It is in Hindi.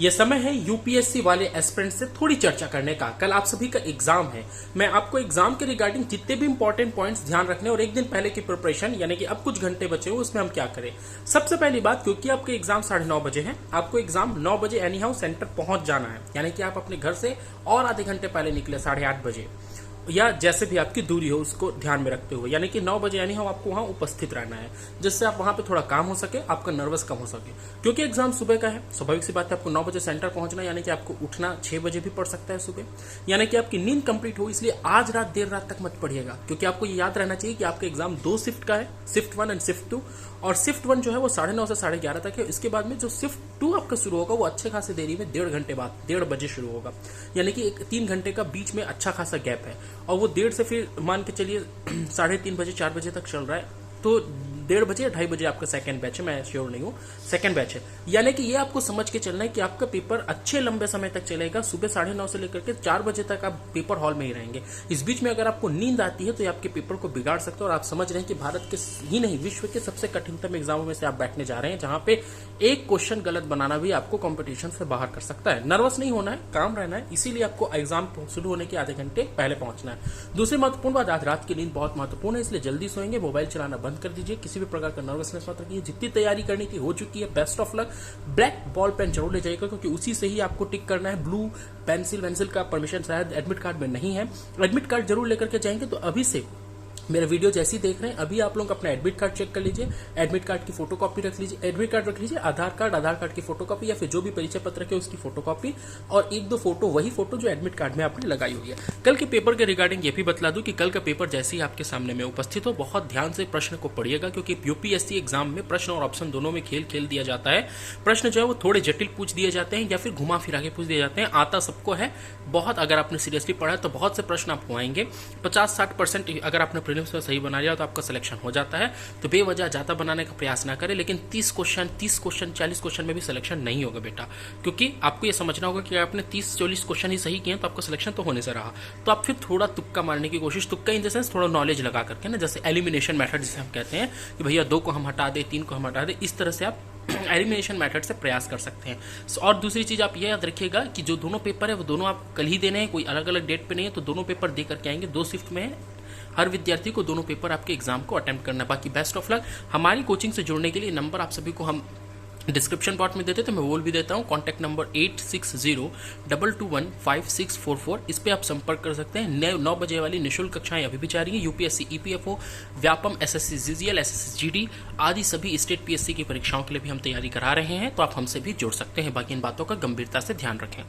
यह समय है यूपीएससी वाले एस्पिरेंट से थोड़ी चर्चा करने का। कल आप सभी का एग्जाम है। मैं आपको एग्जाम के रिगार्डिंग जितने भी इंपॉर्टेंट पॉइंट्स ध्यान रखने और एक दिन पहले की प्रिपरेशन यानी कि अब कुछ घंटे बचे हो उसमें हम क्या करें। सबसे पहली बात, क्योंकि आपके एग्जाम 9:30 बजे है, आपको एग्जाम 9 बजे एनी हाउ सेंटर पहुंच जाना है। यानी कि आप अपने घर से और आधे घंटे पहले निकले 8:30 बजे, या जैसे भी आपकी दूरी हो उसको ध्यान में रखते हुए, यानी कि 9 बजे यानी हम आपको वहां उपस्थित रहना है, जिससे आप वहां पे थोड़ा काम हो सके, आपका नर्वस कम हो सके। क्योंकि एग्जाम सुबह का है, स्वाभाविक सी बात है आपको 9 बजे सेंटर पहुंचना, यानी कि आपको उठना 6 बजे भी पड़ सकता है सुबह, यानी कि आपकी नींद कंप्लीट हो। इसलिए आज रात देर रात तक मत पढ़िएगा, क्योंकि आपको ये याद रहना चाहिए कि आपका एग्जाम 2 शिफ्ट का है, शिफ्ट 1 एंड शिफ्ट 2। और शिफ्ट 1 जो है वो 9:30 से 11:30 तक है। इसके बाद में जो शिफ्ट 2 आपका शुरू होगा वो अच्छे खासे देरी में 1.5 घंटे बाद 1:30 बजे शुरू होगा, यानी कि 3 घंटे का बीच में अच्छा खासा गैप है। और वो 1:30 से फिर मान के चलिए 3:30 बजे 4 बजे तक चल रहा है, तो 1:30 बजे या 2:30 बजे आपका सेकंड बैच है, मैं श्योर नहीं हूँ, सेकंड बैच है। यानी कि ये आपको समझ के चलना है कि आपका पेपर अच्छे लंबे समय तक चलेगा। सुबह 9:30 से लेकर के 4 बजे तक आप पेपर हॉल में ही रहेंगे। इस बीच में अगर आपको नींद आती है तो ये आपके पेपर को बिगाड़ सकते हैं। और आप समझ रहे हैं कि भारत के ही नहीं विश्व के सबसे कठिनतम एग्जामों में से आप बैठने जा रहे हैं, जहां पे एक क्वेश्चन गलत बनाना भी आपको कॉम्पिटिशन से बाहर कर सकता है। नर्वस नहीं होना है, काम रहना है, इसीलिए आपको एग्जाम शुरू होने के आधे घंटे पहले पहुंचना है। दूसरी महत्वपूर्ण बात, आज रात की नींद बहुत महत्वपूर्ण है, इसलिए जल्दी सोएंगे, मोबाइल चलाना बंद कर दीजिए, किसी भी प्रकार का नर्वसनेस मत रखिए। जितनी तैयारी करनी थी हो चुकी है, best of luck. Black ball pen जरूर ले जाइएगा, क्योंकि उसी से ही आपको टिक करना है। ब्लू पेंसिल का परमिशन शायद एडमिट कार्ड में नहीं है। एडमिट कार्ड जरूर लेकर के जाएंगे। तो अभी से मेरा वीडियो जैसे ही देख रहे हैं, अभी आप लोग अपना एडमिट कार्ड चेक कर लीजिए, एडमिट कार्ड की फोटोकॉपी रख लीजिए, एडमिट कार्ड रख लीजिए, आधार कार्ड की फोटोकॉपी या फिर जो भी परिचय पत्र है उसकी फोटोकॉपी, और 1-2 फोटो, वही फोटो जो एडमिट कार्ड में आपने लगाई हुई है। कल के पेपर के रिगार्डिंग ये भी बतला दूं कि कल का पेपर जैसे ही आपके सामने में उपस्थित हो, बहुत ध्यान से प्रश्न को पढ़िएगा, क्योंकि यूपीएससी एग्जाम में प्रश्न और ऑप्शन दोनों में खेल खेल दिया जाता है। प्रश्न जो है वो थोड़े जटिल पूछ दिए जाते हैं या फिर घुमा फिरा के पूछ दिए जाते हैं। आता सबको है बहुत, अगर आपने सीरियसली पढ़ा है तो बहुत से प्रश्न आपको आएंगे। 50-60% अगर आपने प्रीलिम्स में सही बना लिया तो आपका सिलेक्शन हो जाता है। तो बेवजह ज्यादा बनाने का प्रयास ना करें। लेकिन 30 क्वेश्चन 40 क्वेश्चन में भी सिलेक्शन नहीं होगा बेटा, क्योंकि आपको ये समझना होगा कि आपने 30-40 क्वेश्चन ही सही किए तो आपका सिलेक्शन तो होने से रहा। तो आप फिर थोड़ा तुक्का मारने की कोशिश, तुक्का इन द सेंस थोड़ा नॉलेज लगा करके ना, जैसे एलिमिनेशन मेथड जिसे हम कहते हैं कि भैया 2 को हम हटा दें, 3 को हम हटा दें, इस तरह से आप एलिमिनेशन मेथड से प्रयास कर सकते हैं। और दूसरी चीज आप ये याद रखिएगा कि जो दोनों पेपर है वो दोनों आप कल ही देने हैं, कोई अलग अलग डेट पे नहीं है। तो दोनों पेपर दे करके आएंगे, 2 शिफ्ट में है, हर विद्यार्थी को दोनों पेपर आपके एग्जाम को अटेम्प्ट करना है। बाकी बेस्ट ऑफ लक। हमारी कोचिंग से जुड़ने के लिए नंबर आप सभी को हम डिस्क्रिप्शन बॉक्स में देते, तो मैं बोल भी देता हूँ। कॉन्टैक्ट नंबर 8602215644, इस पे आप संपर्क कर सकते हैं। 9 बजे वाली निःशुल्क कक्षाएं अभी भी जारी हैं। UPSC, EPFO, Vyapam, SSC GGL, SSC GD आदि सभी स्टेट पीएससी की परीक्षाओं के लिए भी हम तैयारी करा रहे हैं। तो आप हमसे भी जुड़ सकते हैं। बाकी इन बातों का गंभीरता से ध्यान रखें।